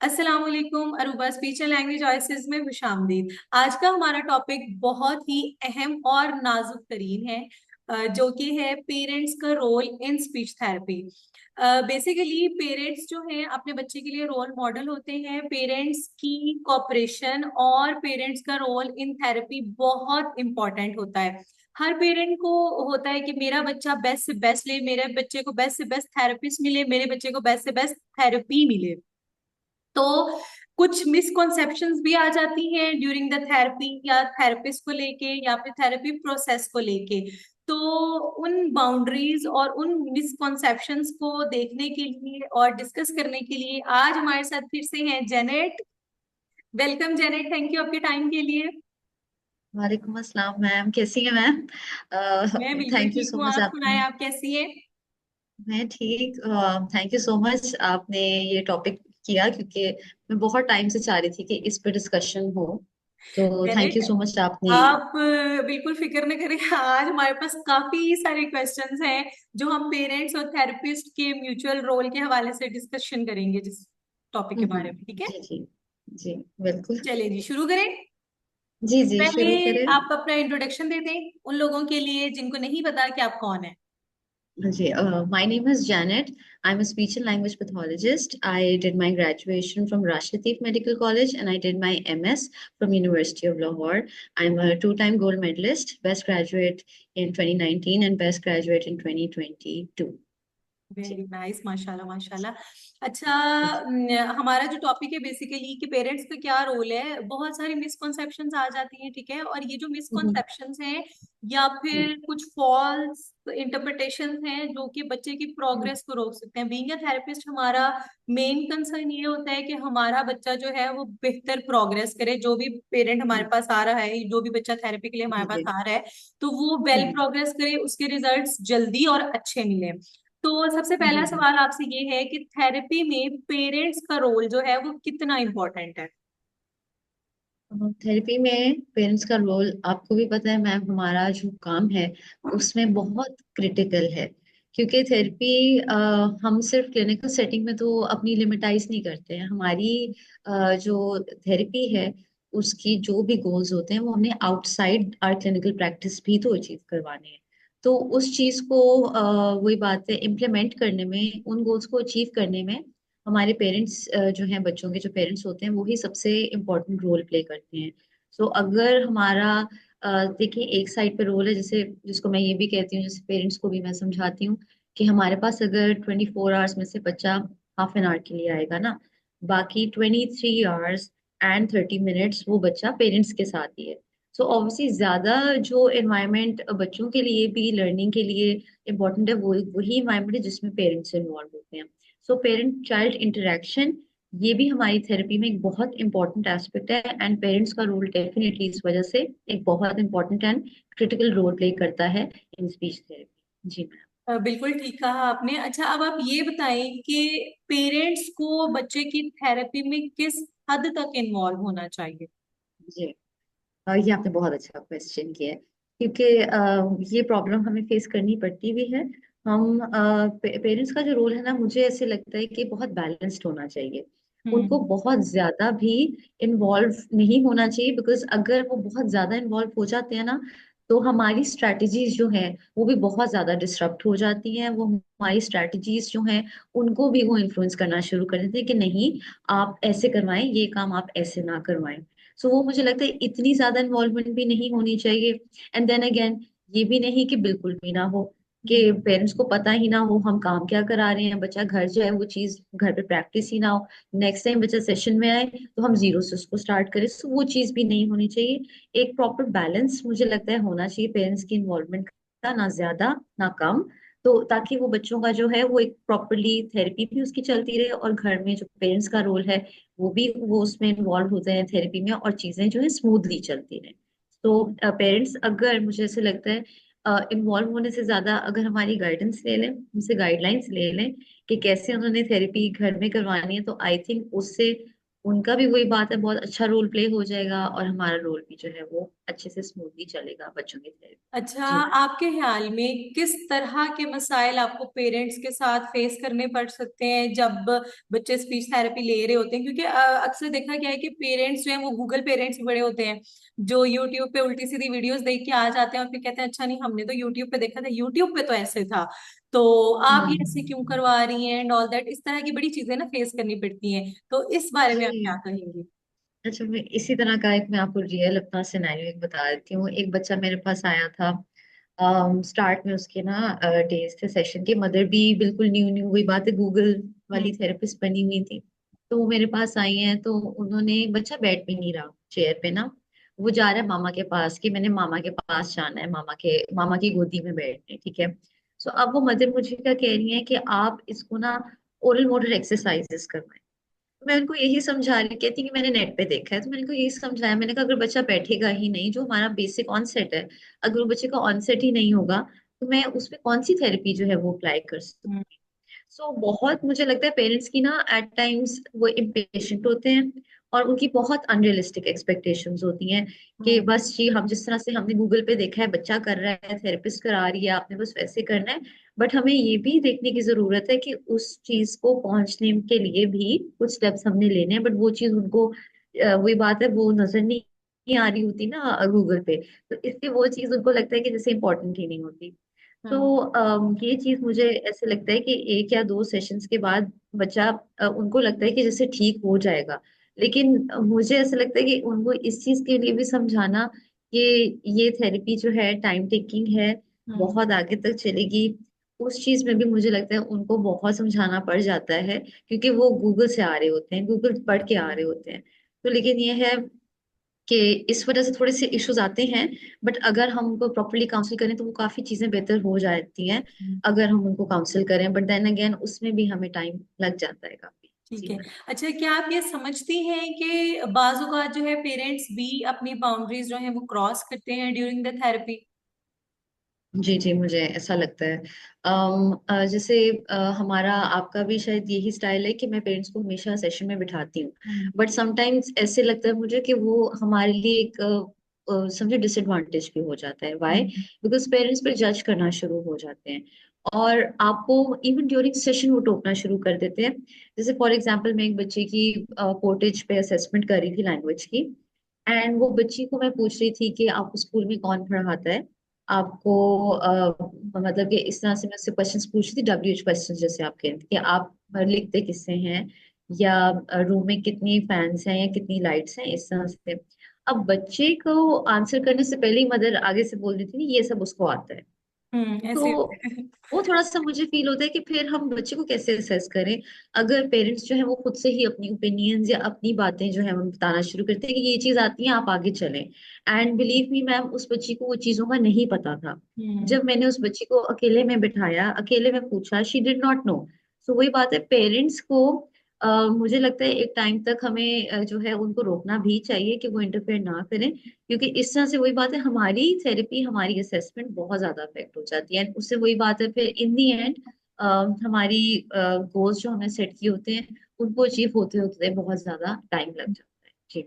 अस्सलाम वालेकुम। Aruba speech and language voices में खुशामदीद। आज का हमारा टॉपिक बहुत ही अहम और नाजुक तरीन है, जो कि है पेरेंट्स का role in speech therapy. Basically parents जो हैं अपने बच्चे के लिए रोल मॉडल होते हैं। पेरेंट्स की कोऑपरेशन और पेरेंट्स का रोल इन थेरेपी बहुत इंपॉर्टेंट होता है। हर पेरेंट को होता है कि मेरा बच्चा बेस्ट से बेस्ट ले, मेरे बच्चे को बेस्ट से बेस्ट थेरेपिस्ट मिले, मेरे बच्चे को बेस्ट से बेस्ट थेरेपी मिले। तो कुछ मिसकॉन्सेप्शंस भी आ जाती हैं ड्यूरिंग द थेरेपी, या थेरेपिस्ट को लेके या फिर थेरेपी प्रोसेस को लेके। तो उन बाउंड्रीज और उन मिसकॉन्सेप्शंस को देखने के लिए और डिस्कस करने के लिए आज हमारे साथ फिर से हैं Janet. Welcome Janet, thank you आपके टाइम के लिए। वालेकुम अस्सलाम मैम, कैसी हैं मैम? मैं बिल्कुल थैंक यू ठीक सो हूँ, मच आप सुनाएं, आपने। आप कैसी है? मैं ठीक। थैंक यू सो मच आपने ये टॉपिक किया, क्योंकि मैं बहुत टाइम से चाह रही थी कि इस पे डिस्कशन हो। तो thank Janet, you so much आपने। आप बिल्कुल फिक्र न करें। आज हमारे पास काफी सारे क्वेश्चंस हैं जो हम पेरेंट्स और थेरेपिस्ट के म्यूचुअल रोल के हवाले से डिस्कशन करेंगे जिस टॉपिक के बारे में, ठीक है? जी जी। जी बिल्कुल। चलिए जी, शुरू करें। जी जी, पहले शुरू करें। आप अपना इंट्रोडक्शन दे दें उन लोगों के लिए जिनको नहीं पता कि आप कौन है। जी, my name is Janet. I'm a speech and language pathologist. I did my graduation from Rashid Medical College and I did my MS from University of Lahore. I'm a two-time gold medalist, best graduate in 2019 and best graduate in 2022. जी very nice, माशाल्लाह माशाल्लाह। अच्छा, जी। हमारा जो topic है basically कि parents का क्या रोल है, बहुत सारी मिसकॉन्सेप्शंस आ जाती हैं, ठीक है? और ये जो हम्म, मिसकॉन्सेप्शंस हैं या फिर कुछ फॉल्स इंटरप्रिटेशंस हैं जो कि बच्चे की हम्म, प्रोग्रेस को रोक सकते हैं। बीइंग अ थेरेपिस्ट हमारा मेन कंसर्न ये होता है कि हमारा बच्चा जो है वो बेहतर प्रोग्रेस करे। जो भी पेरेंट हमारे हम्म, पास आ रहा है, जो भी बच्चा थेरेपी के लिए हमारे जी पास जी। आ रहा है, तो वो वेल हम्म, प्रोग्रेस करे, उसके रिजल्ट्स जल्दी और अच्छे मिले। तो सबसे पहला हम्म। सवाल आपसे ये है कि थेरेपी में पेरेंट्स का रोल जो है वो कितना इम्पोर्टेंट है? थेरेपी में पेरेंट्स का रोल आपको भी पता है मैम, हमारा जो काम है उसमें बहुत क्रिटिकल है। क्योंकि थेरेपी हम सिर्फ क्लिनिकल सेटिंग में तो अपनी लिमिटाइज नहीं करते हैं। हमारी जो थेरेपी है उसकी जो भी गोल्स होते हैं वो हमने आउटसाइड आर क्लिनिकल प्रैक्टिस भी तो अचीव करवाने हैं। तो उस चीज को वही बात है, इम्प्लीमेंट करने में, उन गोल्स को अचीव करने में हमारे पेरेंट्स जो हैं, बच्चों के जो पेरेंट्स होते हैं, वो ही सबसे इम्पोर्टेंट रोल प्ले करते हैं। सो अगर हमारा देखिए एक साइड पे रोल है, जैसे जिसको मैं ये भी कहती हूँ, जैसे पेरेंट्स को भी मैं समझाती हूँ कि हमारे पास अगर 24 आवर्स में से बच्चा हाफ एन आवर के लिए आएगा ना, बाकी 23 आवर्स एंड 30 मिनट्स वो बच्चा पेरेंट्स के साथ ही है। सो ऑब्वियसली ज्यादा जो एनवायरनमेंट बच्चों के लिए भी लर्निंग के लिए इम्पोर्टेंट है, वो वही इन्वायरमेंट है जिसमें पेरेंट्स इन्वॉल्व होते हैं। सो पेरेंट चाइल्ड इंटरेक्शन ये भी हमारी थेरेपी में एक बहुत इंपॉर्टेंट एस्पेक्ट है, एंड पेरेंट्स का रोल डेफिनेटली इस वजह से एक बहुत important and critical role play करता है इन स्पीच थेरेपी। जी मैम। बिल्कुल ठीक कहा आपने। अच्छा, अब आप ये बताएं कि पेरेंट्स को बच्चे की थेरेपी में किस हद तक इन्वॉल्व होना चाहिए? जी, ये आपने बहुत अच्छा क्वेश्चन किया है, क्योंकि ये प्रॉब्लम हमें फेस करनी पड़ती भी है। हम पेरेंट्स का जो रोल है ना, मुझे ऐसे लगता है कि बहुत बैलेंस्ड होना चाहिए। उनको हम्म। बहुत ज्यादा भी इन्वॉल्व नहीं होना चाहिए, बिकॉज अगर वो बहुत ज्यादा इन्वॉल्व हो जाते हैं ना, तो हमारी स्ट्रैटेजीज जो हैं वो भी बहुत ज्यादा डिस्टर्ब हो जाती हैं। वो हमारी स्ट्रैटेजीज जो हैं उनको भी वो इन्फ्लुएंस करना शुरू कर देते हैं कि नहीं, आप ऐसे करवाएं, ये काम आप ऐसे ना करवाएं। सो वो मुझे लगता है इतनी ज्यादा इन्वॉल्वमेंट भी नहीं होनी चाहिए। एंड देन अगेन, ये भी नहीं कि बिल्कुल भी ना हो, कि हम्म। पेरेंट्स को पता ही ना हो हम काम क्या करा रहे हैं, बच्चा घर जाए वो चीज घर पे प्रैक्टिस ही ना हो, नेक्स्ट टाइम बच्चा सेशन में आए तो हम जीरो से उसको स्टार्ट करें। सो वो चीज भी नहीं होनी चाहिए। एक प्रॉपर बैलेंस मुझे लगता है होना चाहिए पेरेंट्स की इन्वॉल्वमेंट का, ना ज्यादा ना कम। तो ताकि वो बच्चों का जो है वो एक प्रॉपरली थेरेपी भी उसकी चलती रहे, और घर में जो पेरेंट्स का रोल है वो उसमें इन्वॉल्व होते हैं थेरेपी में, और चीजें जो है स्मूथली चलती रहे। तो पेरेंट्स अगर, मुझे ऐसे लगता है, इन्वॉल्व होने से ज्यादा अगर हमारी गाइडेंस ले लें, हमसे गाइडलाइंस ले लें कि कैसे उन्होंने थेरेपी घर में करवानी है, तो आई थिंक उससे उनका भी वही बात है, बहुत अच्छा रोल प्ले हो जाएगा और हमारा रोल भी जो है वो अच्छे से स्मूथली चलेगा बच्चों की थेरेपी। अच्छा, जी मैम। आपके ख्याल में किस तरह के मसाइल आपको पेरेंट्स के साथ फेस करने पड़ सकते हैं जब बच्चे स्पीच थेरेपी ले रहे होते हैं? क्योंकि अक्सर देखा गया है कि पेरेंट्स जो हैं वो गूगल पेरेंट्स भी बड़े होते हैं, जो यूट्यूब पे उल्टी सीधी वीडियोस देख के आ जाते हैं और फिर कहते हैं अच्छा नहीं, हमने तो यूट्यूब पे देखा था, यूट्यूब पे तो ऐसे था, तो आप ये ऐसे क्यों हम्म। करवा रही हैं एंड ऑल दैट। इस तरह की बड़ी चीजें ना फेस करनी पड़ती हैं, तो इस बारे में आप क्या जी। कहेंगे? अच्छा, मैं इसी तरह का एक मैं आपको रियल अपना सिनेरियो एक बता देती हूँ। एक बच्चा मेरे पास आया था। स्टार्ट में उसके ना डेज थे सेशन के, मदर भी बिल्कुल न्यू न्यू, वही बात है, गूगल हम्म। वाली थेरेपिस्ट बनी हुई थी। तो वो मेरे पास आई हैं, तो उन्होंने, बच्चा बैठ भी नहीं रहा चेयर पे ना, वो जा रहा है मामा के पास, कि मैंने मामा के पास जाना है, मामा की गोदी में बैठने, ठीक है। सो अब वो मदर मुझे क्या कह रही है कि आप इसको ना ओरल मोटर एक्सरसाइजेस करवाएं। मैं उनको यही समझा रही, कहती कि मैंने नेट पे देखा है, तो मैंने उनको यही समझाया, मैंने कहा अगर बच्चा बैठेगा ही नहीं, जो हमारा बेसिक ऑनसेट है, अगर वो बच्चे का ऑनसेट ही नहीं होगा, तो मैं उस पे कौन सी थेरेपी जो है वो अप्लाई कर सकती। हम्म। सो बहुत मुझे लगता है पेरेंट्स की ना एट टाइम्स वो इम्पेशेंट होते हैं, और उनकी बहुत अनरियलिस्टिक एक्सपेक्टेशंस होती हैं कि हम्म। बस जी, हम जिस तरह से हमने गूगल पे देखा है बच्चा कर रहा है, थेरेपिस्ट करा रही है, आपने बस वैसे करना है। बट हमें ये भी देखने की जरूरत है कि उस चीज को पहुंचने के लिए भी कुछ स्टेप्स हमने लेने हैं, बट वो चीज उनको वही बात है, वो नजर नहीं आ रही होती ना गूगल पे, तो इसलिए वो चीज उनको लगता है कि जैसे इंपॉर्टेंट ही नहीं होती। हम्म। तो ये चीज मुझे ऐसे लगता है कि एक या दो सेशंस के बाद बच्चा, उनको लगता है कि जैसे ठीक हो जाएगा, लेकिन मुझे ऐसा लगता है कि उनको इस चीज के लिए भी समझाना कि ये थेरेपी जो है टाइम टेकिंग है, हम्म। बहुत आगे तक चलेगी, उस चीज में भी मुझे लगता है उनको बहुत समझाना पड़ जाता है, क्योंकि वो गूगल से आ रहे होते हैं, गूगल पढ़ के आ रहे होते हैं। तो लेकिन ये है कि इस वजह से थोड़े से इश्यूज आते हैं, बट अगर हम उनको प्रॉपरली काउंसिल करें तो वो काफी चीजें बेहतर हो जाती हैं, हम्म। अगर हम उनको काउंसिल करें, बट देन अगेन उसमें भी हमें टाइम लग जाता है काफी। ठीक जी है। मैम। अच्छा, क्या आप ये समझती हैं कि बाज़ औक़ात जो है पेरेंट्स भी अपनी बाउंड्रीज जो है वो क्रॉस करते हैं ड्यूरिंग द थेरेपी? जी जी, मुझे ऐसा लगता है। जैसे हमारा आपका भी शायद यही स्टाइल है कि मैं पेरेंट्स को हमेशा सेशन में बिठाती हूँ, हम्म। बट समटाइम्स ऐसे लगता है मुझे कि वो हमारे लिए एक समझो डिसएडवांटेज भी हो जाता है। व्हाई? हम्म। बिकॉज पेरेंट्स पे जज करना शुरू हो जाते हैं, और आपको इवन ड्यूरिंग सेशन वो टोकना शुरू कर देते हैं। जैसे फॉर एग्जाम्पल, मैं एक बच्चे की पोर्टेज पे असेसमेंट कर रही थी लैंग्वेज की, एंड वो बच्ची को मैं पूछ रही थी कि आपको स्कूल में कौन पढ़ाता है, आपको मतलब कि इस तरह से मैं उससे क्वेश्चंस पूछी थी, WH क्वेश्चन, जैसे आप कहते हैं कि आप लिखते किससे हैं, या रूम में कितनी फैंस हैं या कितनी लाइट्स हैं, इस तरह से। अब बच्चे को आंसर करने से पहले ही मदर आगे से बोल देती थी ये सब उसको आता है। ऐसे तो होते हैं। वो थोड़ा सा मुझे फील होता है कि फिर हम बच्चे को कैसे असेस करें, अगर पेरेंट्स जो है वो खुद से ही अपनी ओपिनियंस या अपनी बातें जो है वो बताना शुरू करते हैं कि ये चीज आती है, आप आगे चलें। एंड बिलीव मी मैम, उस बच्ची को वो चीजों का नहीं पता था। हम्म। जब मैंने उस बच्ची को अकेले में बिठाया, अकेले में पूछा, शी डिड नॉट नो। सो वही बात है, पेरेंट्स को मुझे लगता है एक टाइम तक हमें जो है उनको रोकना भी चाहिए कि वो इंटरफेयर ना करें, क्योंकि इस तरह से वही बात है, हमारी थेरेपी, हमारी असेसमेंट बहुत ज्यादा अफेक्ट हो जाती है, उससे वही बात है, फिर इन दी एंड हमारी गोल्स जो हमने सेट किए होते हैं उनको अचीव होते होते बहुत ज्यादा टाइम लग जाता है। जी।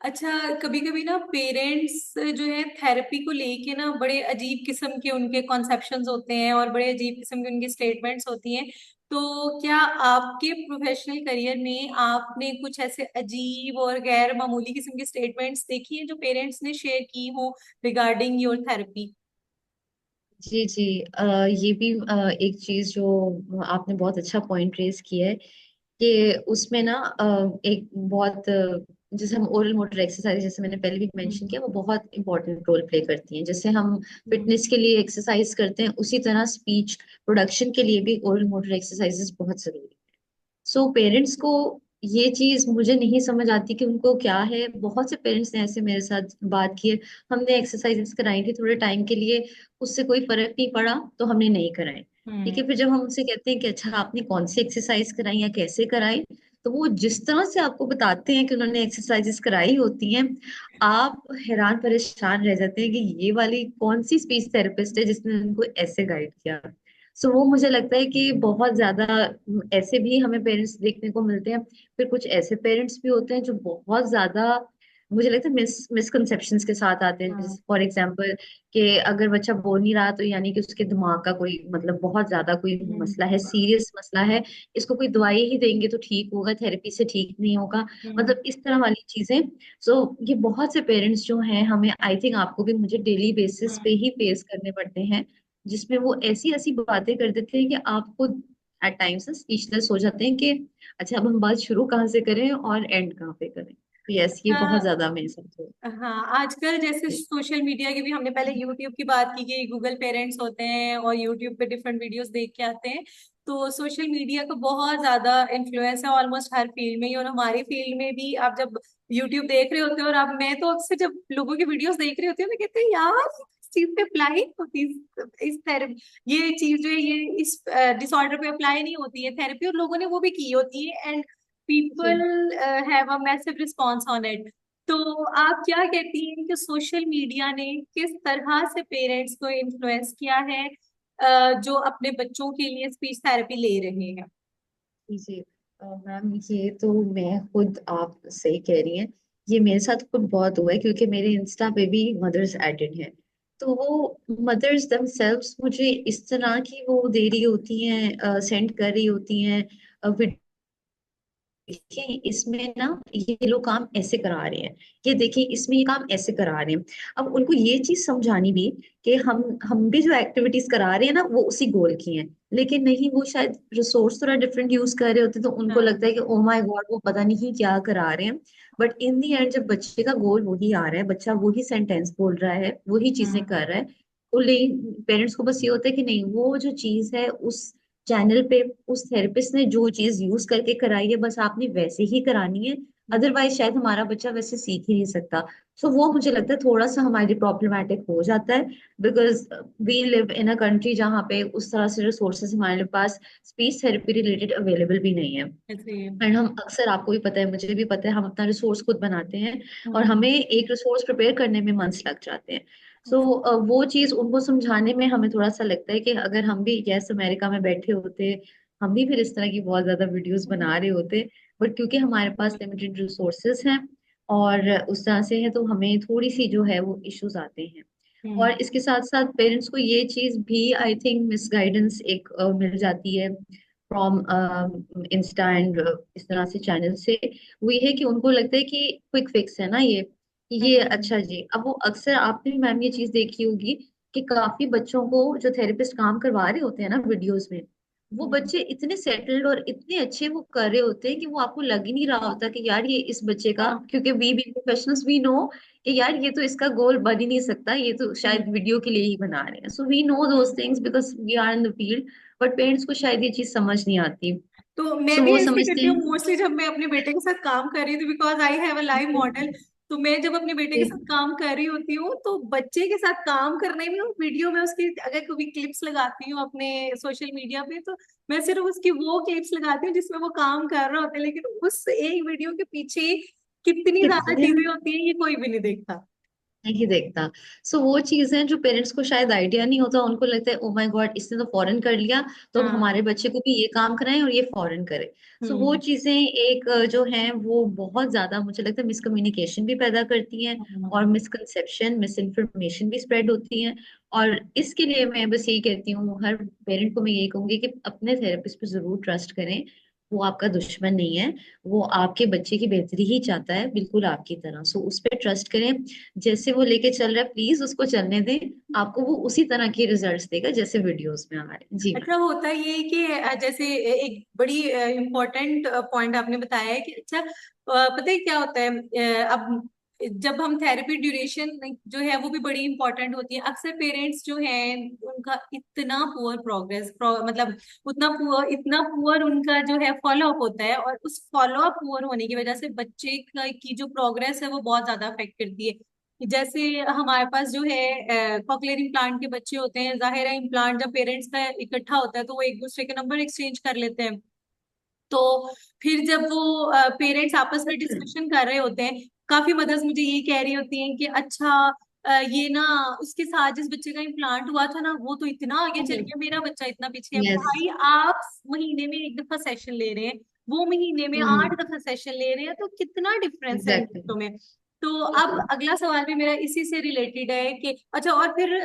अच्छा, कभी कभी ना पेरेंट्स जो है थेरेपी को लेके ना बड़े अजीब किस्म के उनके कॉन्सेप्शंस होते हैं और बड़े अजीब किस्म की उनकी स्टेटमेंट्स होती हैं। तो क्या आपके प्रोफेशनल करियर में आपने कुछ ऐसे अजीब और गैर मामूली किस्म की स्टेटमेंट्स देखी हैं जो पेरेंट्स ने शेयर की हो रिगार्डिंग योर थेरेपी? जी जी, ये भी एक चीज जो आपने बहुत अच्छा पॉइंट रेज किया है, कि उसमें ना एक बहुत जैसे हम ओरल मोटर एक्सरसाइज, जैसे मैंने पहले भी मेंशन हम्म। किया, वो बहुत इंपॉर्टेंट रोल प्ले करती हैं। जैसे हम हम्म। फिटनेस के लिए एक्सरसाइज करते हैं, उसी तरह स्पीच प्रोडक्शन के लिए भी ओरल मोटर एक्सरसाइजेस बहुत जरूरी है। सो पेरेंट्स को ये चीज मुझे नहीं समझ आती कि उनको क्या है। बहुत से पेरेंट्स ने ऐसे मेरे साथ बात की है, हमने एक्सरसाइजेस कराई थी थोड़े टाइम के लिए, उससे कोई फर्क नहीं पड़ा, तो हमने नहीं कराई। ठीक हम्म। है, फिर जब हम उनसे कहते हैं कि अच्छा आपने कौन सी एक्सरसाइज कराई या कैसे कराई, तो वो जिस तरह से आपको बताते हैं कि उन्होंने एक्सरसाइजेस कराई होती हैं, आप हैरान परेशान रह जाते हैं कि ये वाली कौन सी स्पीच थेरेपिस्ट है जिसने उनको ऐसे गाइड किया। सो वो मुझे लगता है कि बहुत ज्यादा ऐसे भी हमें पेरेंट्स देखने को मिलते हैं। फिर कुछ ऐसे पेरेंट्स भी होते हैं जो बहुत ज्यादा मुझे लगता है मिसकंसेप्शंस के साथ आते हैं। हाँ। जैसे फॉर एग्जांपल कि अगर बच्चा बोल नहीं रहा तो यानी कि उसके दिमाग का कोई मतलब बहुत ज्यादा कोई मसला है, हम्म। सीरियस मसला है, इसको कोई दवाई ही देंगे तो ठीक होगा, थेरेपी से ठीक नहीं होगा, हम्म। मतलब इस तरह वाली चीजें। सो ये बहुत से पेरेंट्स जो हैं, हमें आई थिंक आपको भी मुझे डेली बेसिस पे ही फेस करने पड़ते हैं, जिसमें वो ऐसी ऐसी बातें कर देते हैं कि आप खुद एट टाइम्स स्पीचलेस हो जाते हैं कि अच्छा अब हम बात शुरू कहाँ से करें और एंड कहाँ पे करें। यस, ये बहुत हाँ। ज्यादा मेरे साथ हो। हाँ, आजकल जैसे सोशल मीडिया की भी, हमने पहले यूट्यूब की बात की कि गूगल पेरेंट्स होते हैं और यूट्यूब पे डिफरेंट वीडियोस देख के आते हैं। तो सोशल मीडिया का बहुत ज्यादा इन्फ्लुएंस है ऑलमोस्ट हर फील्ड में ही, और हमारी फील्ड में भी। आप जब यूट्यूब देख रहे होते हो, और आप, मैं तो अक्सर जब लोगों की वीडियोस देख रही होती हूँ, मैं कहती हूँ यार इस चीज पे अप्लाई नहीं होती, इस थेरेपी, ये चीज जो है ये इस डिसऑर्डर पे अप्लाई नहीं होती है थेरेपी, और लोगों ने वो भी की होती है, एंड जी। People have a massive response on it. तो आप क्या कहती हैं कि सोशल मीडिया ने किस तरह से पेरेंट्स को इन्फ्लुएंस किया है, जो अपने बच्चों के लिए स्पीच थेरेपी ले रहे हैं? जी मैम, ये तो मैं खुद, आप सही कह रही हैं, ये मेरे साथ खुद बहुत हुआ है क्योंकि मेरे इंस्टा पे भी मदर्स एडेड हैं। तो वो मदर्स दमसेल्व्स मुझे इस तरह की वो दे रही होती हैं, सेंड कर रही होती हैं, देखिए इसमें ना ये लोग काम ऐसे करा रहे हैं, ये देखिए इसमें ये काम ऐसे करा रहे हैं। अब उनको ये चीज समझानी भी कि हम भी जो एक्टिविटीज करा रहे हैं ना वो उसी गोल की हैं, लेकिन नहीं, वो शायद रिसोर्स थोड़ा डिफरेंट यूज कर रहे होते, तो उनको लगता है हाँ। कि ओ माय गॉड वो पता नहीं क्या करा रहे हैं। बट इन दी एंड जब बच्चे का गोल वही आ रहा है, बच्चा वही सेंटेंस बोल रहा है, वही चीजें हाँ। कर रहा है, तो पेरेंट्स को बस ये होता है कि नहीं, वो जो चीज है उस चैनल पे उस थेरेपिस्ट ने जो चीज यूज करके कराई है बस आपने वैसे ही करानी है, अदरवाइज शायद हमारा बच्चा वैसे सीख ही नहीं सकता। सो वो मुझे लगता है थोड़ा सा हमारे लिए प्रॉब्लमैटिक हो जाता है, because we live in a country जहाँ पे उस तरह से रिसोर्सेज हमारे पास स्पीच थेरेपी रिलेटेड अवेलेबल भी नहीं है। ऐसे। एंड हम अक्सर, आपको भी पता है मुझे भी पता है, हम अपना रिसोर्स खुद बनाते हैं और हम्म। हमें एक रिसोर्स प्रिपेयर करने में मंथ्स लग जाते हैं। सो वो चीज उनको समझाने में हमें थोड़ा सा लगता है कि अगर हम भी यस अमेरिका में बैठे होते, हम भी फिर इस तरह की बहुत ज्यादा वीडियोस बना रहे होते, बट क्योंकि हमारे पास लिमिटेड रिसोर्सेज हैं और उस तरह से है, तो हमें थोड़ी सी जो है वो इश्यूज आते हैं। और हम्म। इसके साथ साथ पेरेंट्स को ये चीज भी आई थिंक मिसगाइडेंस एक मिल जाती है फ्रॉम इंस्टा एंड इस तरह से चैनल से। वो ये है कि उनको लगता है कि क्विक फिक्स है ना ये हम्म। अच्छा जी। अब वो अक्सर आपने भी मैम ये चीज देखी होगी कि काफी बच्चों को जो थेरेपिस्ट काम करवा रहे होते हैं ना वीडियोस में, वो हम्म। बच्चे इतने सेटल्ड और इतने अच्छे वो कर रहे होते हैं कि वो आपको लग ही नहीं रहा होता कि यार ये इस बच्चे का, हाँ। क्योंकि we be professionals we know कि यार ये तो इसका गोल बन ही नहीं सकता, ये तो हम्म। शायद वीडियो के लिए ही बना रहे हैं। So we know those things because we are in the field, but parents को शायद ये चीज समझ नहीं आती। तो मैं सो भी वो ऐसे समझते करती हूँ हैं। मोस्टली, जब मैं अपने बेटे के साथ काम कर रही थी, because I have a live model. तो मैं जब अपने बेटे के साथ काम कर रही होती हूँ, तो बच्चे के साथ काम करने में और वीडियो में उसकी अगर कभी क्लिप्स लगाती हूँ अपने सोशल मीडिया पे, तो मैं सिर्फ उसकी वो क्लिप्स लगाती हूँ जिसमें वो काम कर रहा होता है, लेकिन उस एक वीडियो के पीछे कितनी ज्यादा कितने चीजें होती है ये कोई भी नहीं देखता। नहीं देखता। सो वो चीजें जो पेरेंट्स को शायद आइडिया नहीं होता, उनको लगता है ओ माय गॉड इसने तो फॉरेन कर लिया, तो अब हाँ। हमारे बच्चे को भी ये काम कराएं और ये फॉरेन करे। सो वो हम्म। चीजें एक जो है वो बहुत ज्यादा मुझे लगता है मिसकम्युनिकेशन भी पैदा करती हैं और हाँ। मिसकंसेप्शन मिस इन्फॉर्मेशन भी स्प्रेड होती है। और इसके लिए मैं बस यही कहती हूँ, हर पेरेंट को मैं यही कहूंगी कि अपने थेरेपिस्ट पे जरूर ट्रस्ट करें। वो आपका दुश्मन नहीं है, वो आपके बच्चे की बेहतरी ही चाहता है, बिल्कुल आपकी तरह। सो उस पर ट्रस्ट करें, जैसे वो लेके चल रहा है प्लीज उसको चलने दें, आपको वो उसी तरह के रिजल्ट्स देगा जैसे वीडियोस में आ रहे हैं। जी मैम। अच्छा, होता ये है कि जैसे एक बड़ी इम्पोर्टेंट पॉइंट आपने बताया है कि अच्छा, पता है क्या होता है, अब जब हम थेरेपी ड्यूरेशन जो है वो भी बड़ी इंपॉर्टेंट होती है। अक्सर पेरेंट्स जो हैं उनका इतना पुअर प्रोग्रेस, मतलब इतना पुअर उनका जो है फॉलो अप होता है, और उस फॉलो अप पुअर होने की वजह से बच्चे की जो प्रोग्रेस है वो बहुत ज्यादा अफेक्ट करती है। जैसे हमारे पास जो है कॉकलेयर इम्प्लांट के बच्चे होते हैं, जाहिर है इम्प्लांट जब पेरेंट्स का इकट्ठा होता है तो वो एक दूसरे के नंबर एक्सचेंज कर लेते हैं। तो फिर जब वो पेरेंट्स आपस में डिस्कशन कर रहे होते हैं, काफी मदर्स मुझे ये कह रही होती हैं कि अच्छा, ये ना उसके साथ जिस बच्चे का इम्प्लांट हुआ था ना, वो तो इतना आगे चल गया, मेरा बच्चा इतना पीछे है। यस। भाई आप महीने में एक दफा सेशन ले रहे हैं, वो महीने में हम्म। 8 दफा सेशन ले रहे हैं, तो कितना डिफरेंस है इन एग्जैक्टली। बच्चों में। तो अब बिल्कुल। अगला सवाल भी मेरा इसी से रिलेटेड है कि अच्छा, और फिर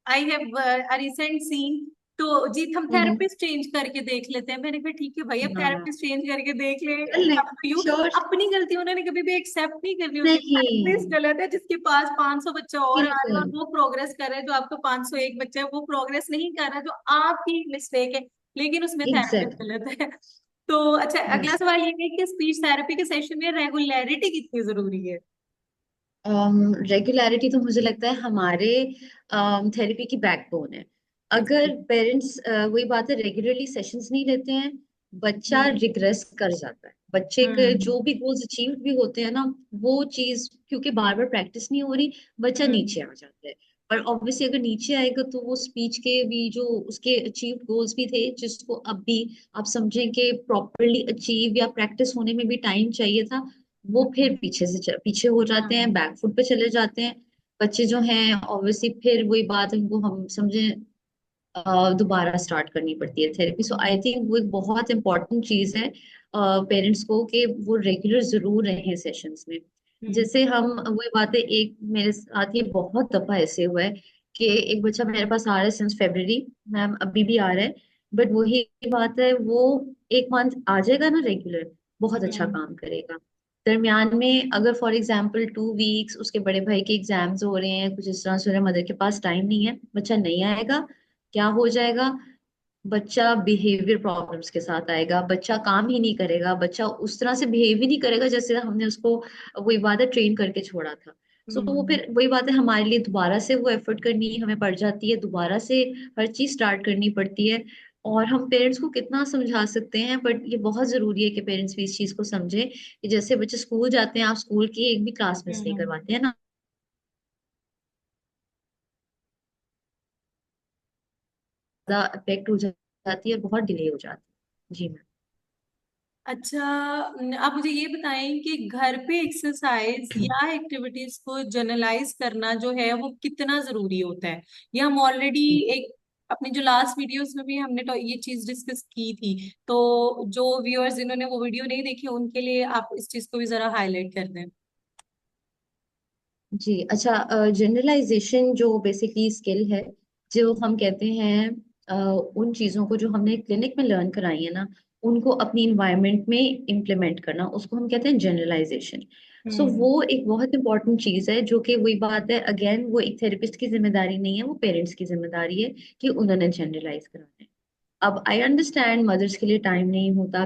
I have a recent scene, तो जी हम हम्म। थेरेपिस्ट चेंज करके देख लेते हैं। मैंने कहा ठीक है भाई, अब हाँ, थेरेपिस्ट चेंज करके देख ले, कर ले। अब यू। श्योर। अपनी गलती उन्होंने कभी भी एक्सेप्ट नहीं करनी होती। थेरेपिस्ट नहीं। गलत है जिसके पास 500 बच्चा और आ रहा है बिल्कुल। और वो प्रोग्रेस कर रहा है, जो आपका 501 बच्चा है वो प्रोग्रेस नहीं कर रहा, जो आपकी मिस्टेक है, लेकिन उसमें थेरेपिस्ट एग्जैक्टली। गलत है। तो अच्छा, अगला यस। सवाल ये है कि स्पीच थेरेपी के सेशन में रेगुलरिटी कितनी जरूरी है? रेगुलरिटी तो मुझे लगता है हमारे थेरेपी की बैकबोन है। अच्छा। अगर पेरेंट्स, वही बात है, रेगुलरली सेशंस नहीं लेते हैं, बच्चा हम्म। रिग्रेस कर जाता है। बच्चे के हम्म। जो भी गोल्स अचीव भी होते हैं ना, वो चीज क्योंकि बार बार प्रैक्टिस नहीं हो रही, बच्चा हम्म। नीचे आ जाता है। और ऑब्वियसली अगर नीचे आएगा तो वो स्पीच के भी जो उसके अचीव गोल्स भी थे, जिसको अब भी आप समझें कि प्रॉपरली अचीव या प्रैक्टिस होने में भी टाइम चाहिए था, वो फिर पीछे से पीछे हो जाते हैं, हम्म। बैकफुट पे चले जाते हैं। बच्चे जो हैं ऑब्वियसली फिर वही बात, उनको हम समझे दोबारा स्टार्ट करनी पड़ती है थेरेपी। सो आई थिंक वो एक बहुत इंपॉर्टेंट चीज है पेरेंट्स को कि वो रेगुलर जरूर रहें सेशंस में। हम्म। जैसे हम वही बात है, एक मेरे साथ ये बहुत दफा ऐसे हुआ है कि एक बच्चा मेरे पास आ रहा है सिंस फेब्रवरी, मैम अभी भी आ रहा है, बट वही बात है, वो एक मंथ आ जाएगा ना रेगुलर, बहुत अच्छा हम्म। काम करेगा। दरमियान में अगर फॉर एग्जाम्पल 2 वीक्स उसके बड़े भाई के एग्जाम्स हो रहे हैं, कुछ इस तरह से हो रहा है, मदर के पास टाइम नहीं है, बच्चा नहीं आएगा, क्या हो जाएगा, बच्चा बिहेवियर प्रॉब्लम्स के साथ आएगा, बच्चा काम ही नहीं करेगा, बच्चा उस तरह से बिहेव ही नहीं करेगा जैसे हमने उसको वही बात है ट्रेन करके छोड़ा था। सो वो हम्म। फिर वही बात है, हमारे लिए दोबारा से वो एफर्ट करनी हमें पड़ जाती है, दोबारा से हर चीज स्टार्ट करनी पड़ती है। और हम पेरेंट्स को कितना समझा सकते हैं, बट ये बहुत जरूरी है कि पेरेंट्स भी इस चीज को समझे कि जैसे बच्चे स्कूल जाते हैं, आप स्कूल की एक भी क्लास मिस नहीं हम्म। करवाते हैं ना, ज्यादा इफेक्ट हो जाती है और बहुत डिले हो जाती है। जी मैम। अच्छा, आप मुझे ये बताएं कि घर पे एक्सरसाइज या एक्टिविटीज को जनरलाइज करना जो है वो कितना जरूरी होता है? ये हम ऑलरेडी एक अपनी जो लास्ट वीडियोस में भी हमने तो ये चीज डिस्कस की थी, तो जो व्यूअर्स जिन्होंने वो वीडियो नहीं देखी उनके लिए आप इस चीज को भी जरा हाईलाइट कर दें। जी अच्छा, जनरलाइजेशन जो बेसिकली स्किल है, जो हम कहते हैं उन चीज़ों को जो हमने क्लिनिक में लर्न कराई है ना, उनको अपनी इन्वायरमेंट में इम्प्लीमेंट करना, उसको हम कहते हैं जनरलाइजेशन। सो हम्म। वो एक बहुत इंपॉर्टेंट चीज़ है, जो कि वही बात है, अगेन वो एक थेरेपिस्ट की जिम्मेदारी नहीं है, वो पेरेंट्स की जिम्मेदारी है कि उन्होंने जनरलाइज कराना है। अब आई अंडरस्टैंड मदर्स के लिए टाइम नहीं होता,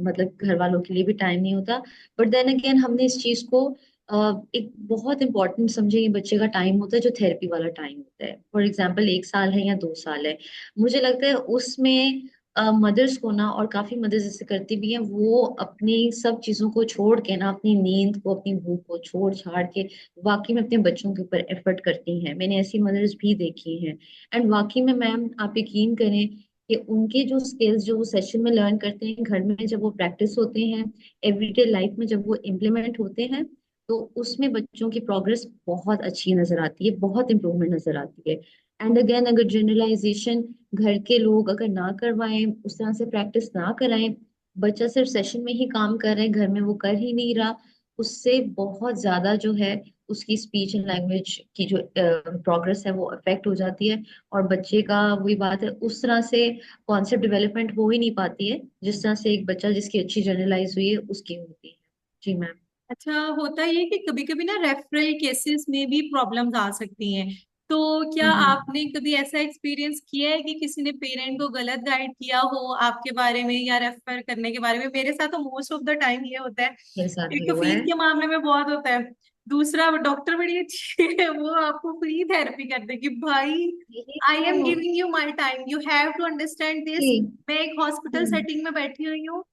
मतलब घर वालों के लिए भी टाइम नहीं होता, बट देन अगेन हमने इस चीज को एक बहुत इंपॉर्टेंट समझे, ये बच्चे का टाइम होता है जो थेरेपी वाला टाइम होता है, फॉर एग्जाम्पल 1 साल है या 2 साल है, मुझे लगता है उसमें मदर्स को ना, और काफी मदर्स ऐसे करती भी हैं, वो अपनी सब चीजों को छोड़ के ना, अपनी नींद को, अपनी भूख को छोड़ छाड़ के वाकई में अपने बच्चों के ऊपर एफर्ट करती हैं। मैंने ऐसी मदर्स भी देखी हैं। एंड वाकई में मैम आप यकीन करें कि उनके जो स्किल्स जो वो सेशन में लर्न करते हैं, घर में जब वो प्रैक्टिस होते हैं, एवरीडे लाइफ में जब वो इम्प्लीमेंट होते हैं, तो उसमें बच्चों की प्रोग्रेस बहुत अच्छी नजर आती है, बहुत इंप्रूवमेंट नजर आती है। एंड अगेन अगर जनरलाइजेशन घर के लोग अगर ना करवाएं, उस तरह से प्रैक्टिस ना कराएं, बच्चा सिर्फ सेशन में ही काम कर रहे हैं, घर में वो कर ही नहीं रहा, उससे बहुत ज्यादा जो है उसकी स्पीच एंड लैंग्वेज की जो प्रोग्रेस है वो अफेक्ट हो जाती है। और बच्चे का वही बात है, उस तरह से कॉन्सेप्ट डेवलपमेंट हो ही नहीं पाती है जिस तरह से एक बच्चा जिसकी अच्छी जनरलाइज हुई है उसकी होती है। जी मैम। अच्छा, होता ये कि कभी कभी ना रेफरल केसेस में भी प्रॉब्लम्स आ सकती हैं, तो क्या हम्म। आपने कभी ऐसा एक्सपीरियंस किया है कि किसी ने पेरेंट को गलत गाइड किया हो आपके बारे में या रेफर करने के बारे में? मेरे साथ तो मोस्ट ऑफ द टाइम ये होता है। मेरे साथ एक भी तो हुआ फीस है। के मामले में बहुत होता है, दूसरा वो डॉक्टर बड़ी अच्छी है, वो आपको फ्री थेरेपी कर दे कि भाई यही आई एम तो। Giving you my time, you have to understand जी। दिस। मैं एक हॉस्पिटल हम्म। सेटिंग में बैठी हुई हूँ,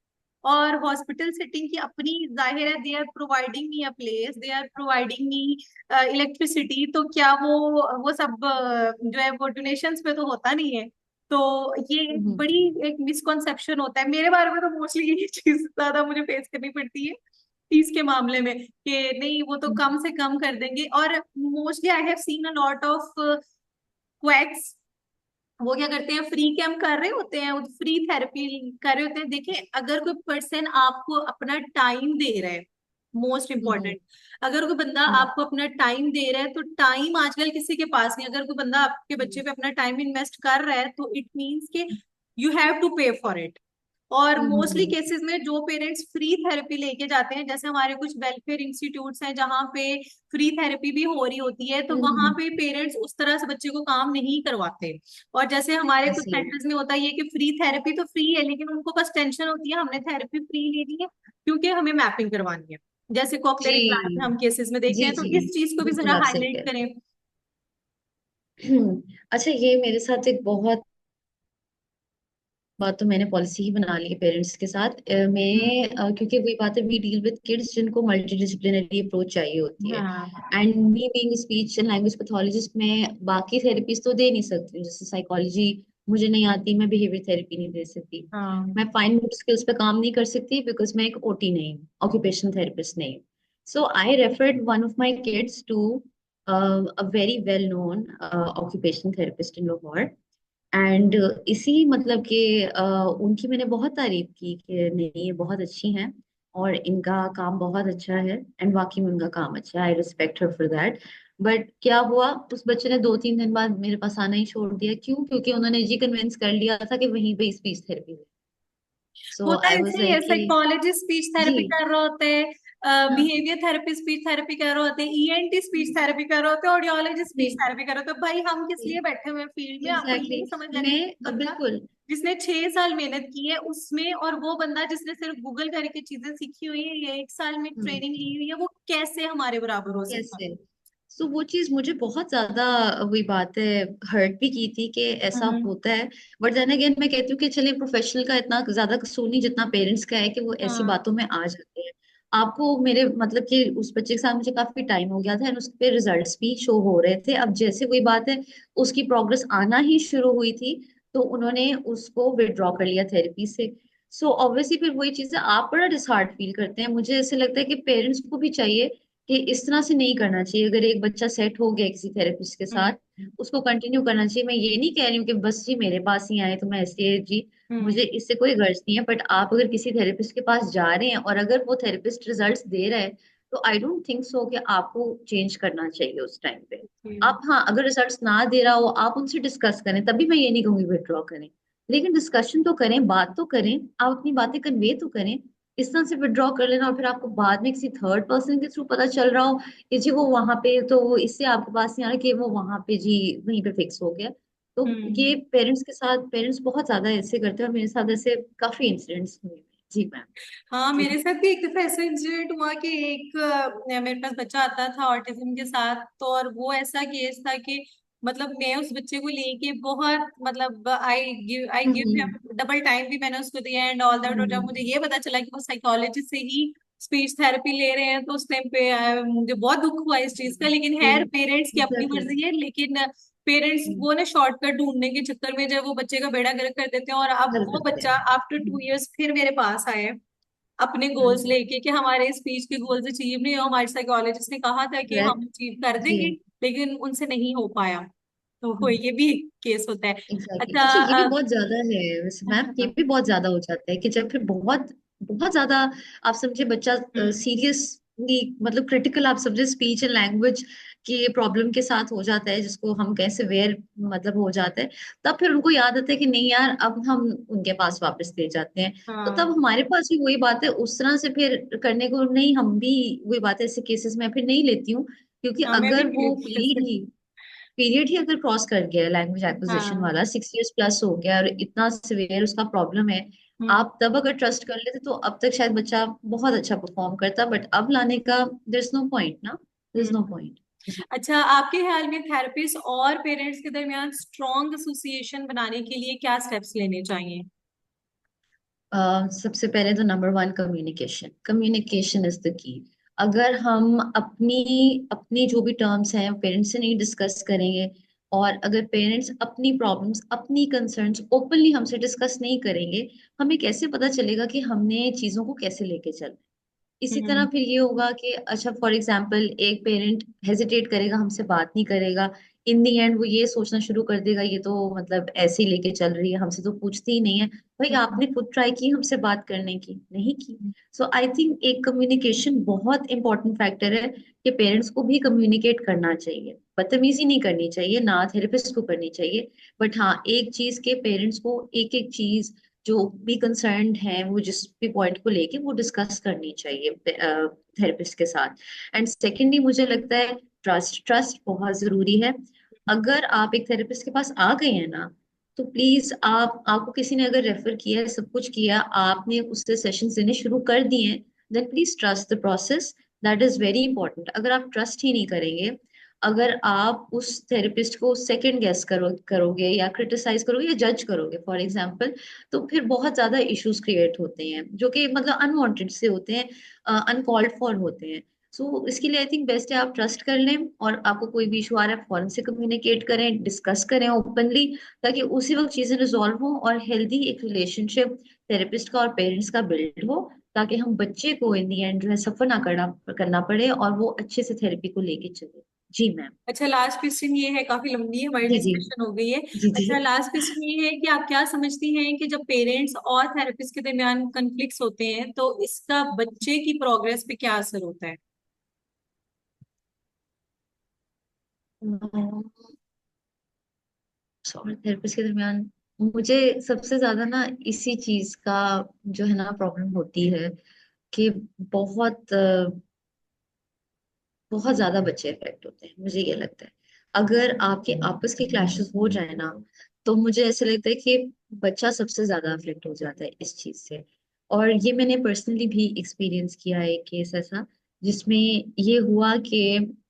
और हॉस्पिटल सेटिंग की अपनी जाहिर है, they are providing me a place, they are providing me electricity, तो क्या वो सब जो है वो डोनेशंस पे तो होता नहीं है। तो ये एक हम्म। बड़ी एक मिसकॉन्सेप्शन होता है मेरे बारे में, तो मोस्टली ये चीज ज्यादा मुझे फेस करनी पड़ती है फीस के मामले में कि नहीं वो तो कम से कम कर देंगे। और mostly I have seen a lot of quacks, वो क्या करते हैं, फ्री कैम्प कर रहे होते हैं, फ्री थेरेपी कर रहे होते हैं। देखिए अगर कोई पर्सन आपको अपना टाइम दे रहा है, मोस्ट हम्म इम्पोर्टेंट, अगर कोई बंदा हम्म आपको अपना टाइम दे रहा है, तो टाइम आजकल किसी के पास नहीं। अगर कोई बंदा आपके बच्चे पे अपना टाइम इन्वेस्ट कर रहा है तो इट मीन्स कि यू हैव टू पे फॉर इट। और मोस्टली हम्म केसेस में जो पेरेंट्स फ्री थेरेपी लेके जाते हैं, जैसे हमारे कुछ वेलफेयर इंस्टीट्यूट्स हैं जहाँ पे फ्री थेरेपी भी हो रही होती है, तो वहां हम्म पे पेरेंट्स उस तरह से बच्चे को काम नहीं करवाते। और जैसे हमारे कुछ ऐसे ही। सेंटर्स में होता है ये कि फ्री थेरेपी तो फ्री है, लेकिन उनको बस टेंशन होती है हमने थेरेपी फ्री ले ली है क्योंकि हमें मैपिंग करवानी है, जैसे कॉकलियर इम्प्लांट जी हम केसेस में देखते जी हैं। तो जी, इस चीज को भी बिल्कुल जरा आप सही हाईलाइट कह करें। रहे हैं। अच्छा, ये मेरे साथ एक बहुत बात, तो मैंने पॉलिसी ही बना ली है पेरेंट्स के साथ। हम्म। क्योंकि वही बात है, वी डील विद किड्स जिनको मल्टी डिसिप्लिनरी अप्रोच चाहिए होती है। हाँ। And me being speech and language pathologist, मैं बाकी थेरेपीज तो दे नहीं सकती हूँ, जैसे साइकोलॉजी मुझे नहीं आती, मैं बिहेवियर थेरेपी नहीं दे सकती, हाँ। मैं फाइन मोटर स्किल्स पे काम नहीं कर सकती बिकॉज मैं एक ओटी नहीं हूँ, ऑक्यूपेशन थेरेपिस्ट नहीं हूँ। So I referred one of my kids to a very well known occupational therapist in Lahore. And इसी मतलब कि उनकी मैंने बहुत तारीफ की कि नहीं, ये बहुत अच्छी हैं और इनका काम बहुत अच्छा है, एंड वाकई में उनका काम अच्छा है, I respect her for that. But क्या हुआ, उस बच्चे ने 2-3 दिन बाद मेरे पास आना ही छोड़ दिया। क्यों? क्योंकि उन्होंने जी कन्विंस कर लिया था कि वहीं पे स्पीच थेरेपी है। सो होता आई वाज ऐसे ही है, लाइक कि साइकोलॉजिस्ट स्पीच जी थेरेपी कर रहे होते हैं, हाँ बिहेवियर थेरेपी स्पीच थेरेपी कर रहे होते हैं, ईएनटी स्पीच थेरेपी कर रहे होते हैं, ऑडियोलॉजी स्पीच जी थेरेपी कर रहे होते हैं। भाई हम किस लिए बैठे हुए हैं फील्ड में, आपको ये एग्जैक्टली नहीं समझ लग रही मैं कि बंदा बिल्कुल जिसने 6 साल मेहनत की है उसमें, और वो बंदा जिसने सिर्फ गूगल करके चीजें सीखी हुई है या 1 साल में ट्रेनिंग ली हुई है, वो कैसे हमारे बराबर हो सकता है। कैसे। सो वो चीज मुझे बहुत ज्यादा, वही बात है, हर्ट भी की थी कि ऐसा हम्म। होता है। बट देन अगेन मैं कहती हूँ कि चलिए, प्रोफेशनल का इतना ज्यादा कसूर नहीं जितना पेरेंट्स का है कि वो ऐसी हाँ। बातों में आ जाते हैं। आपको मेरे मतलब कि उस बच्चे के साथ मुझे काफी टाइम हो गया था और उस पे रिजल्ट्स भी शो हो रहे थे। अब जैसे वही बात है, उसकी प्रोग्रेस आना ही शुरू हुई थी तो उन्होंने उसको विड्रॉ कर लिया थेरेपी से। सो ऑब्वियसली फिर वही चीजें आप बड़ा डिसहार्ट फील करते हैं। मुझे ऐसे लगता है कि पेरेंट्स को भी चाहिए कि इस तरह से नहीं करना चाहिए। अगर एक बच्चा सेट हो गया किसी थेरेपिस्ट के हम्म। साथ, उसको कंटिन्यू करना चाहिए। मैं ये नहीं कह रही हूँ कि बस जी मेरे पास ही आए तो मैं ऐसे जी, हम्म। मुझे इससे कोई गर्ज नहीं है। बट आप अगर किसी थेरेपिस्ट के पास जा रहे हैं और अगर वो थेरेपिस्ट रिजल्ट्स दे रहा है, तो आई डोंट थिंक सो कि आपको चेंज करना चाहिए उस टाइम पे। हम्म। आप, हाँ, अगर रिजल्ट्स ना दे रहा हो, आप उनसे डिस्कस करें, तभी मैं ये नहीं कहूंगी विड्रॉ करें, लेकिन डिस्कशन तो करें, बात तो करें, आप अपनी बातें कन्वे तो करें। इस तरह से विड्रॉ कर लेना और फिर आपको बाद में किसी थर्ड पर्सन के थ्रू पता चल रहा हो कि जी वो वहां पे, तो वो इससे आपके पास नहीं आ रहा कि वो वहां पे जी वहीं पे फिक्स हो गया। तो हम्म। ये पेरेंट्स के साथ, पेरेंट्स बहुत ज्यादा ऐसे करते हैं और मेरे साथ ऐसे काफी इंसिडेंट्स हुए हैं। जी मैम। हाँ, जी मेरे साथ भी एक दफा ऐसा इंसिडेंट हुआ कि एक मेरे पास बच्चा आता था ऑटिज्म के साथ, तो और वो ऐसा केस था कि मतलब मैं उस बच्चे को लेके बहुत, मतलब I give hmm double time भी मैंने उसको दिया एंड ऑल दैट। और जब मुझे हम्म ये पता चला कि वो साइकोलॉजिस्ट से ही स्पीच थेरेपी ले रहे हैं, तो उस टाइम पे मुझे बहुत दुख हुआ इस चीज का। लेकिन खैर पेरेंट्स की अपनी एग्जैक्टली। मर्जी है, लेकिन पेरेंट्स वो ना शॉर्टकट ढूंढने के चक्कर में जब वो बच्चे का बेड़ा गर्क कर देते हैं। और अब कर वो देते बच्चा हैं। आफ्टर 2 इयर्स फिर मेरे पास आया अपने गोल्स हम्म, लेके कि हमारे स्पीच के गोल्स अचीव नहीं हो। हमारे साइकोलॉजिस्ट ने कहा था कि हम correct, अचीव कर जी। देंगे, लेकिन उनसे नहीं हो पाया। तो हम्म, ये भी केस होता है। एग्जैक्टली। अच्छा। अच्छा, ये भी बहुत ज्यादा है वैसे मैम, ये हाँ। भी बहुत ज्यादा हो जाता है कि जब फिर बहुत बहुत ज्यादा, आप समझे, बच्चा हम्म। सीरियसली, मतलब क्रिटिकल, आप समझे, स्पीच एंड लैंग्वेज की प्रॉब्लम के साथ हो जाता है, जिसको हम कैसे वेयर मतलब हो जाता है, तब फिर उनको याद आता है कि नहीं यार, अब हम उनके पास वापस ले जाते हैं। तो तब हाँ। हमारे पास भी वही बात है, उस तरह से फिर करने को नहीं, हम भी वही बात है, ऐसे केसेस में फिर नहीं लेती हूँ। क्योंकि हाँ, मैं भी अगर नहीं वो लेती ऐसे। पीरियड ही अगर क्रॉस कर गया, लैंग्वेज एक्विजिशन हाँ। वाला 6 इयर्स प्लस हो गया और इतना सिवियर उसका प्रॉब्लम है, हम्म। आप तब अगर ट्रस्ट कर लेते तो अब तक शायद बच्चा बहुत अच्छा परफॉर्म करता। बट अब लाने का देयर इज नो पॉइंट ना, there is no hmm. Point. जी। अच्छा, आपके ख्याल में थेरेपिस्ट और पेरेंट्स के दरमियान स्ट्रॉन्ग एसोसिएशन बनाने के लिए क्या स्टेप्स लेने चाहिए? सबसे पहले तो number one, communication. Communication is the key. अगर हम अपनी अपनी जो भी टर्म्स हैं पेरेंट्स से नहीं डिस्कस करेंगे, और अगर पेरेंट्स अपनी प्रॉब्लम्स, अपनी कंसर्न्स ओपनली हमसे डिस्कस नहीं करेंगे, हमें कैसे पता चलेगा कि हमने चीजों को कैसे लेके चलना है। इसी तरह हम्म। फिर ये होगा कि अच्छा फॉर एग्जाम्पल एक पेरेंट हेजिटेट करेगा, हमसे बात नहीं करेगा, इन दी एंड वो ये सोचना शुरू कर देगा ये तो मतलब ऐसे ही लेके चल रही है, हमसे तो पूछती ही नहीं है। भाई हम्म। आपने खुद ट्राई की हमसे बात करने की? नहीं की। सो आई थिंक एक कम्युनिकेशन बहुत इंपॉर्टेंट फैक्टर है कि पेरेंट्स को भी कम्युनिकेट करना चाहिए, बदतमीजी नहीं करनी चाहिए, ना थेरेपिस्ट को करनी चाहिए। बट हाँ, एक चीज के पेरेंट्स को एक एक चीज जो भी कंसर्न्ड है वो जिस भी पॉइंट को लेके वो डिस्कस करनी चाहिए थेरेपिस्ट के साथ। एंड सेकेंडली मुझे लगता है ट्रस्ट, ट्रस्ट बहुत जरूरी है। अगर आप एक थेरेपिस्ट के पास आ गए हैं ना, तो प्लीज आपको किसी ने अगर रेफर किया है, सब कुछ किया, आपने उससे सेशंस देने शुरू कर दिए हैं, then please trust the process. That is very important. अगर आप ट्रस्ट ही नहीं करेंगे, अगर आप उस थेरेपिस्ट को सेकंड गेस करोगे या क्रिटिसाइज करोगे या जज करोगे फॉर एग्जांपल, तो फिर बहुत ज्यादा इश्यूज क्रिएट होते हैं जो कि मतलब अनवांटेड से होते हैं, अनकॉल्ड फॉर होते हैं। सो इसके लिए आई थिंक बेस्ट है आप ट्रस्ट कर लें, और आपको कोई भी इशू आ रहा है फौरन से कम्युनिकेट करें, डिस्कस करें ओपनली, ताकि उसी वक्त चीजें रिजॉल्व हो और हेल्दी एक रिलेशनशिप थेरेपिस्ट का और पेरेंट्स का बिल्ड हो, ताकि हम बच्चे को इन दी एंड जो है सफर ना करना करना पड़े और वो अच्छे से थेरेपी को लेके चले। जी मैम। अच्छा, लास्ट क्वेश्चन ये है, काफी लंबी हमारी जी जी। डिस्कशन हो गई है। जी जी। अच्छा, लास्ट क्वेश्चन ये है कि आप क्या समझती हैं कि जब पेरेंट्स और थेरेपिस्ट के दरमियान कन्फ्लिक्ट्स होते हैं तो इसका बच्चे की प्रोग्रेस पे क्या असर होता है? और थेरेपिस्ट के दरमियान मुझे सबसे ज्यादा ना इसी चीज का जो है ना प्रॉब्लम होती है कि बहुत बहुत ज्यादा बच्चे इफेक्ट होते हैं, मुझे ये लगता है। अगर आपके आपस के क्लैशेस हो जाए ना, तो मुझे ऐसा लगता है कि बच्चा सबसे ज्यादा अफेक्ट हो जाता है इस चीज से। और ये मैंने पर्सनली भी एक्सपीरियंस किया है केस ऐसा, जिसमें ये हुआ कि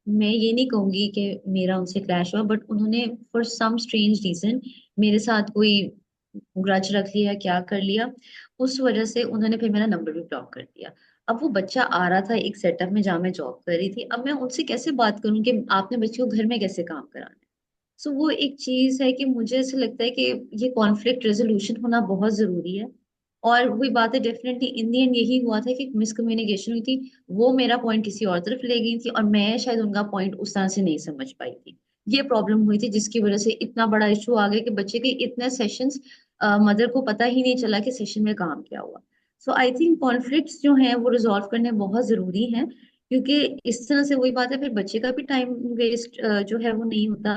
मैं ये नहीं कहूंगी कि मेरा उनसे क्लैश हुआ, बट उन्होंने फॉर सम स्ट्रेंज रीजन मेरे साथ कोई ग्रज रख लिया, क्या कर लिया, उस वजह से उन्होंने फिर मेरा नंबर भी ब्लॉक कर दिया। अब वो बच्चा आ रहा था एक सेटअप में जहाँ मैं जॉब कर रही थी, अब मैं उनसे कैसे बात करूं कि आपने बच्चे को घर में कैसे काम कराना है। सो वो एक चीज है कि मुझे ऐसा लगता है कि ये कॉन्फ्लिक्ट रेजोल्यूशन होना बहुत जरूरी है। और वही बात है, डेफिनेटली इन दी एंड यही हुआ था कि मिसकम्युनिकेशन हुई थी। वो मेरा पॉइंट किसी और तरफ ले गई थी और मैं शायद उनका पॉइंट उस तरह से नहीं समझ पाई थी। ये प्रॉब्लम हुई थी जिसकी वजह से इतना बड़ा इशू आ गया कि बच्चे के इतने सेशंस मदर को पता ही नहीं चला कि सेशन में काम क्या हुआ। सो आई थिंक कॉन्फ्लिक्ट्स जो हैं वो रिजॉल्व करने बहुत जरूरी हैं, क्योंकि इस तरह से वही बात है, फिर बच्चे का भी टाइम वेस्ट जो है वो नहीं होता,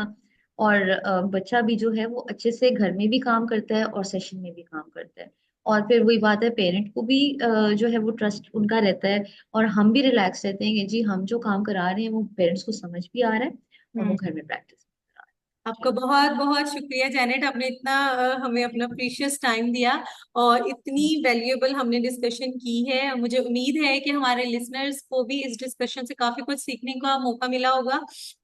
और बच्चा भी जो है वो अच्छे से घर में भी काम करता है और सेशन में भी काम करता है। और फिर वही बात है, पेरेंट को भी जो है वो ट्रस्ट उनका रहता है, और हम भी रिलैक्स रहते हैं कि जी हम जो काम करा रहे हैं वो पेरेंट्स को समझ भी आ रहा है और वो हम्म। घर में प्रैक्टिस करा रहे आपका हैं। बहुत बहुत शुक्रिया जेनेट, आपने इतना हमें अपना प्रीशियस टाइम दिया और इतनी जी वैल्यूएबल हमने डिस्कशन की है। मुझे उम्मीद है कि हमारे लिसनर्स को भी इस डिस्कशन से काफी कुछ सीखने का मौका मिला होगा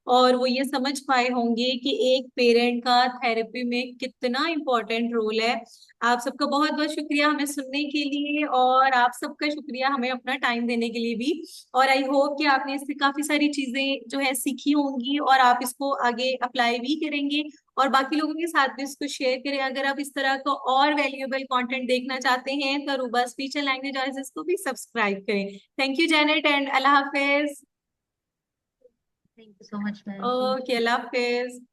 और वो ये समझ पाए होंगे कि एक पेरेंट का थेरेपी में कितना इम्पोर्टेंट रोल है। आप सबका बहुत बहुत शुक्रिया हमें सुनने के लिए, और आप सबका शुक्रिया हमें अपना टाइम देने के लिए भी। और आई होप कि आपने इससे काफी सारी चीजें जो है सीखी होंगी और आप इसको आगे अप्लाई भी करेंगे और बाकी लोगों के साथ भी इसको शेयर करें। अगर आप इस तरह का और वैल्यूएबल कंटेंट देखना चाहते हैं तो Aruba speech and language artist को भी सब्सक्राइब करें। Thank you Janet and Allah Hafiz. Thank you so much ma'am, thank okay, you. Allah Hafiz.